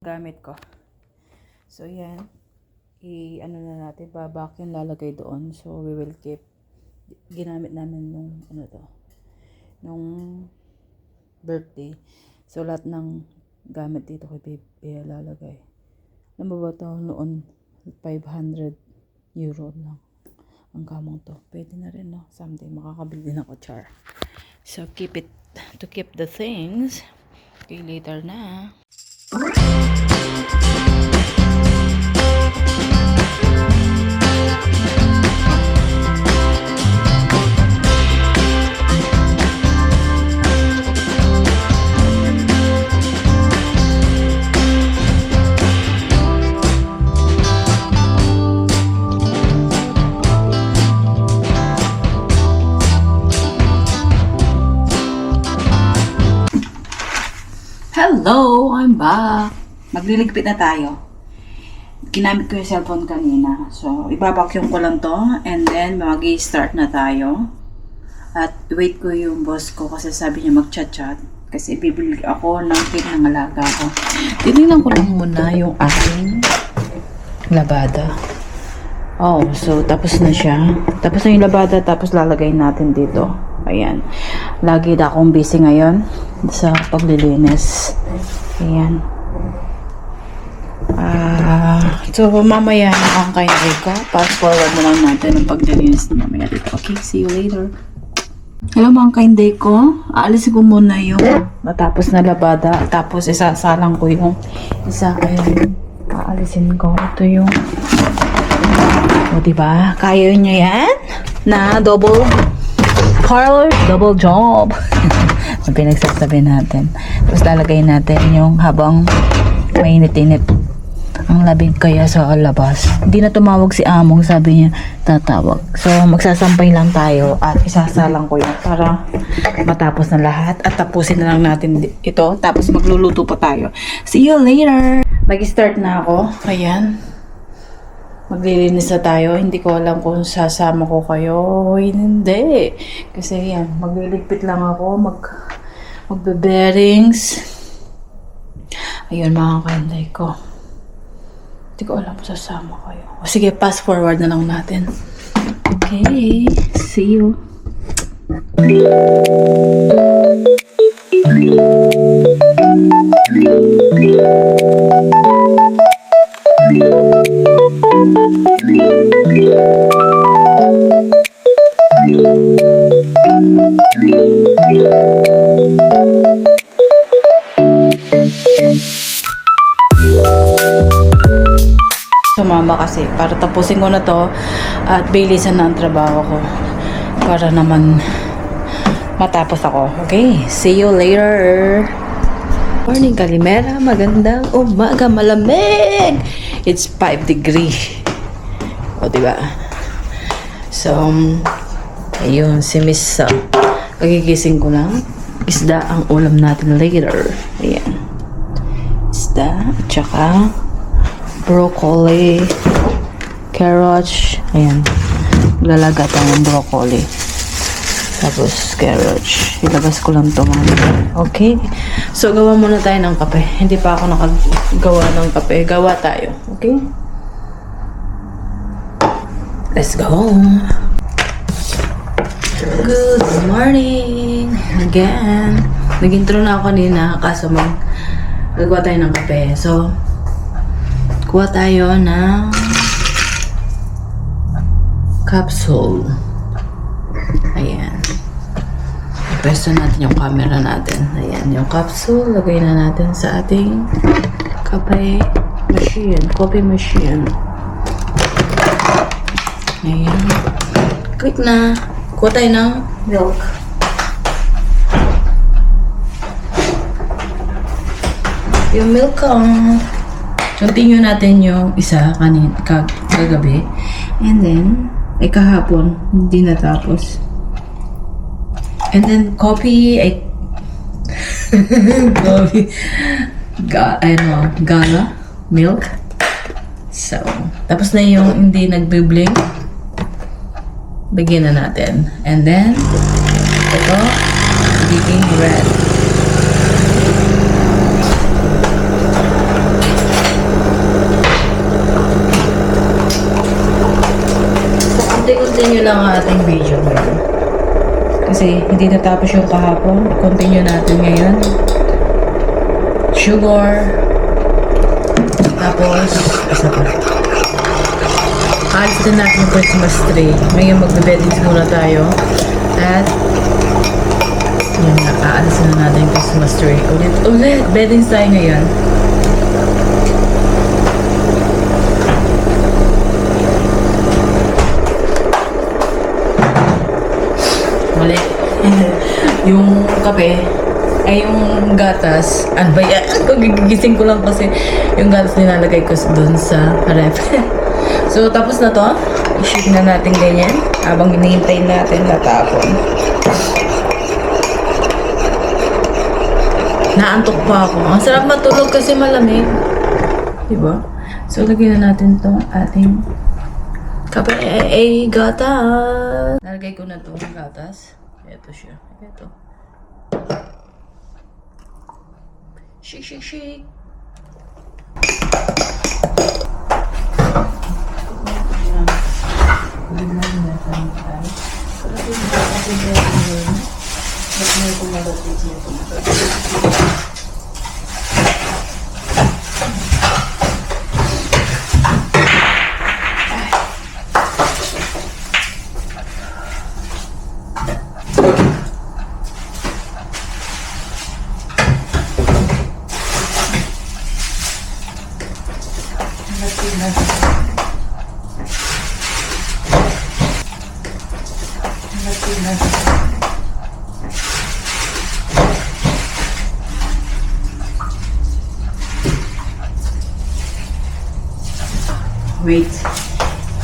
Gamit ko. So, yan. I-ano na natin. Babak yung lalagay doon. So, we will keep. Ginamit namin nung, ano to, nung birthday. So, lahat ng gamit dito kay baby lalagay. Alam mo ba to noon? 500 euro lang. Ang kamong to. Pwede na rin, no? Someday, makakabili din ako, char. So, keep it, to keep the things. Okay, later na. Hello! I'm back! Magliligpit na tayo. Ginamit ko yung cellphone kanina. So, ibabacuum ko lang to. And then, mag-i-start na tayo. At wait ko yung boss ko kasi sabi niya mag-chat-chat. Kasi bibili ako ng cake ng alaga ko. Tinignan ko lang muna yung aking labada. Oh, so tapos na siya. Tapos na yung labada, tapos lalagay natin dito. Ayan. Lagi na akong busy ngayon sa paglilinis. Ayan. So, mamaya ang kain ko. Fast forward na lang natin ang paglilinis na mamaya dito. Okay, see you later. Hello mga kainday ko. Aalisin ko muna yung matapos na labada. Tapos isasalang ko yung isa. Ayun. Aalisin ko. Ito yung o, diba? Kaya nyo yan? Na double parlor, double job. Ang pinagsasabi natin. Tapos lalagay natin yung habang mainit-init ang labig kaya sa labas. Hindi na tumawag si Among, sabi niya tatawag. So magsasampay lang tayo at isasalang ko yun para matapos na lahat at tapusin na lang natin ito. Tapos magluluto pa tayo. See you later! Mag-start na ako. Ayan. Maglilinis na tayo. Hindi ko alam kung sasama ko kayo o hindi. Kasi yan, magliligpit lang ako. Magbe-bearings. Ayun mga kainday ko. Hindi ko alam kung sasama kayo. O sige, fast forward na lang natin. Okay. See you. Sumama kasi para tapusin ko na to at bilisan na ang trabaho ko para naman matapos ako. Okay, see you later. Morning Kalimera, magandang umaga, malamig. It's 5 degrees. O diba? So ayun, si Miss kagigising ko lang. Isda ang ulam natin later. Ayan, isda at saka broccoli, carrots. Ayan, lalaga tayo ng broccoli tapos carrots. Ilabas ko lang ito mga. Okay, so gawa muna tayo ng kape. Hindi pa ako nakagawa ng kape. Gawa tayo. Okay, let's go. Good morning again. Nag-intro na ako kanina kaso gagawa tayo ng kape. So kuha tayo ng capsule. Ayan. Pwesto natin yung camera natin. Ayan, yung capsule. Lagay na natin sa ating kape machine. Coffee machine. Ayan. Click na. Kuha tayo ng milk. Yung milk continue natin yung isa kagabi. And then, kahapon, hindi natapos. And then, coffee, coffee, gala, milk. So, tapos na yung hindi nagbe-blink. Bigyan na natin. And then, ito, magiging red. continue lang ang ating video ngayon. Kasi hindi natapos yung kahapon. Continue natin ngayon. Sugar. Tapos, isa pa. Aalis na natin yung Christmas tree. Ngayon magbe-beddings muna tayo. At, yun na, aalis na natin yung Christmas tree. Ulit, beddings tayo ngayon. Mali. Yung kape, ay yung gatas, ano ba yan? Gigising ko lang kasi yung gatas nilalagay ko dun sa ref. So, tapos na to. I-shake na natin ganyan habang hinihintay natin natapon. Naantok pa ako. Ang sarap matulog kasi malamig. Diba? So, lagyan na natin tong ating kape. Gatas. Nalagay ko na to ng gatas. Ito siya. Ito. Shake, shake, shake. Wait.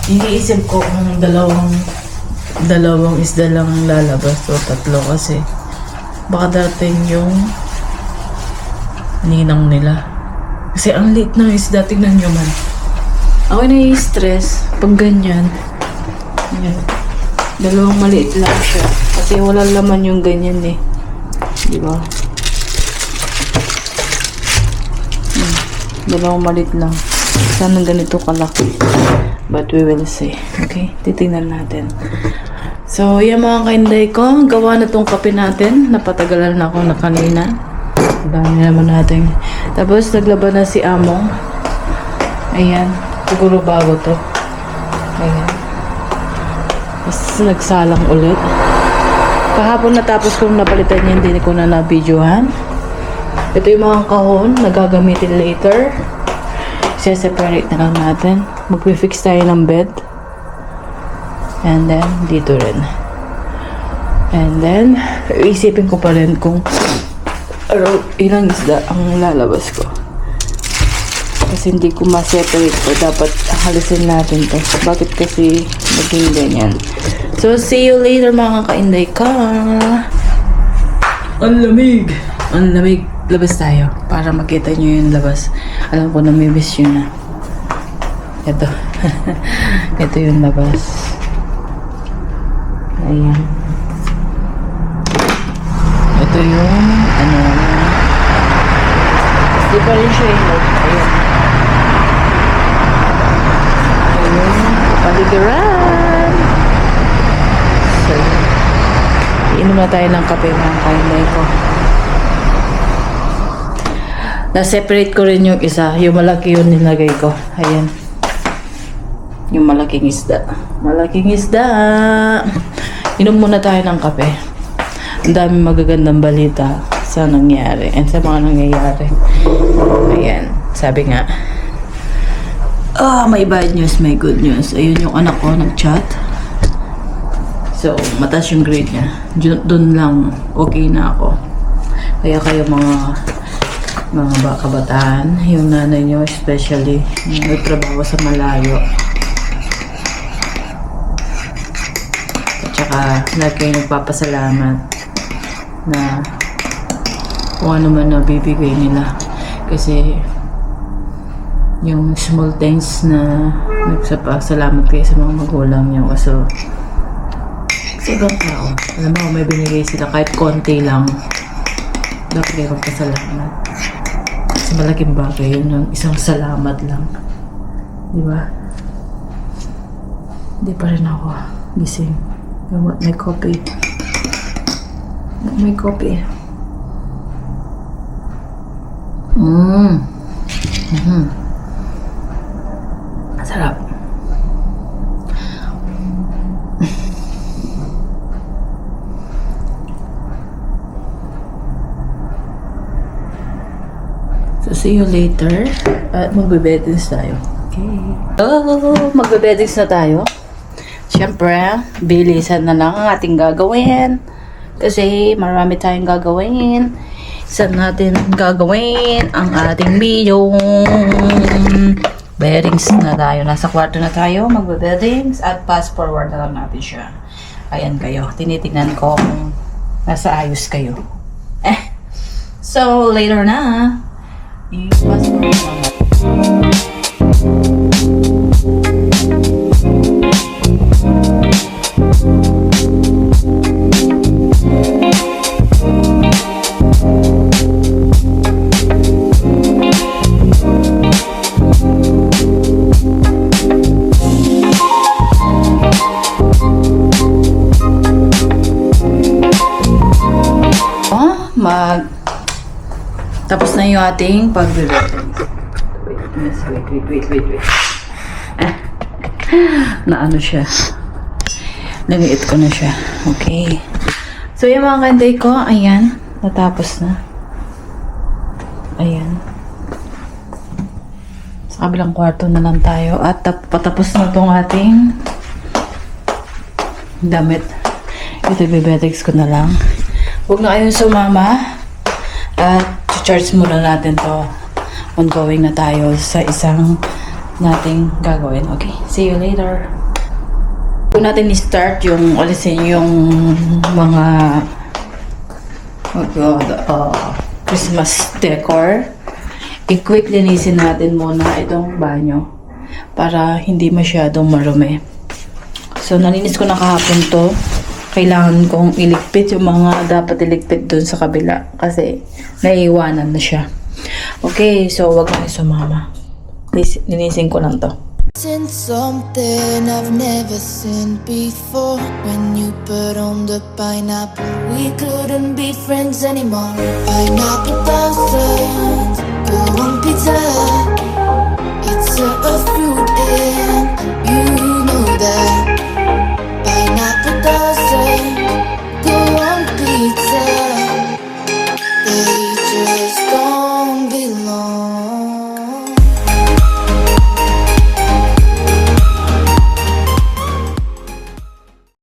Iniisip ko kung dalawang isda lang lalabas o tatlo kasi baka dating yung ninang nila. Kasi ang liit ng isda, tignan nyo man. Ako nai-stress pag ganyan. Yan. Dalawang maliit lang siya. Kasi wala laman yung ganyan eh. Diba? Dalawang maliit lang. Sana ganito kalaki. But we will see. Okay? Titingnan natin. So, yan mga kainday ko. Gawa na tong kape natin. Napatagalan na ako na kanina. Dami naman natin. Tapos, naglaban na si Among. Ayan. Siguro bago to. Ayan. Tapos, nagsalang ulit. Kahapon natapos kong napalitan niya. Hindi ko na na-videohan. Ito yung mga kahon na gagamitin later. Separate na lang natin. Magpi-fix tayo ng bed. And then, dito rin. And then, isipin ko pa rin kung ilang isda ang lalabas ko. Kasi hindi ko ma-separate ko. Dapat halisin natin to. Bakit kasi naging ganyan? So, see you later mga kainday ka. Ang lamig! Ang lamig. Labas tayo para makita nyo yung labas. Alam ko na may miss yun na. Ito. Ito yung labas. Ayan. Ito yung ano. Di pa rin siya yung ayan. Ayun. Paligaran. So, iinom na tayo ng kape mga kainday ko. Na-separate ko rin yung isa. Yung malaki yun nilagay ko. Ayan. Yung malaking isda. Malaking isda. Inom muna tayo ng kape. Ang dami magagandang balita sa nangyari. And sa mga nangyayari. Ayan. Sabi nga. May bad news, may good news. Ayun yung anak ko nag-chat. So, mataas yung grade niya. Doon lang. Okay na ako. Kaya kayo mga kabataan, yung nanay nyo especially, nagtrabaho sa malayo. At saka, kayo nagpapasalamat na kung ano man na bibigay nila. Kasi, yung small things na nagpapasalamat kayo sa mga magulang nyo. So, sa ibang tao, alam mo, may binigay sila kahit konti lang. Dapat kayo magpasalamat. Kasi malaking bagay yun ng isang salamat lang. Di ba? Di pa rin ako. gising. I want my coffee. My coffee. Sarap. So, see you later. At magbe-beddings tayo. Okay. Oh, magbe-beddings na tayo. Siyempre, bilisan na lang ang ating gagawin. Kasi marami tayong gagawin. Isa natin gagawin ang ating video. Beddings na tayo. Nasa kwarto na tayo. Magbe-beddings. At fast forward na lang natin siya. Ayan kayo. Tinitignan ko kung nasa ayos kayo. So, later na. I-fast forward na lang. Tapos na yung ating pagbe-beddings. Wait. Naano siya. Nag-iit ko na siya. Okay. So, yung mga kanday ko, ayan. Natapos na. Ayan. Sa kabilang kwarto na lang tayo. At patapos na itong ating damit. Ito, beddings ko na lang. Huwag na kayong sumama. At charge muna natin to. Ongoing na tayo sa isang nating gagawin. Okay, see you later. Kung natin i-start yung alisin yung mga Christmas decor, i-quick linisin natin muna itong banyo para hindi masyadong marumi. So, nalinis ko na kahapon to. Kailangan kong iligpit yung mga dapat iligpit dun sa kabila kasi naiiwanan na siya. Okay, so wag na sumama. Please, linisin ko lang to. Seen something I've never seen before. When you put on the pineapple, we couldn't be friends anymore. Pineapple thousands, go on pizza.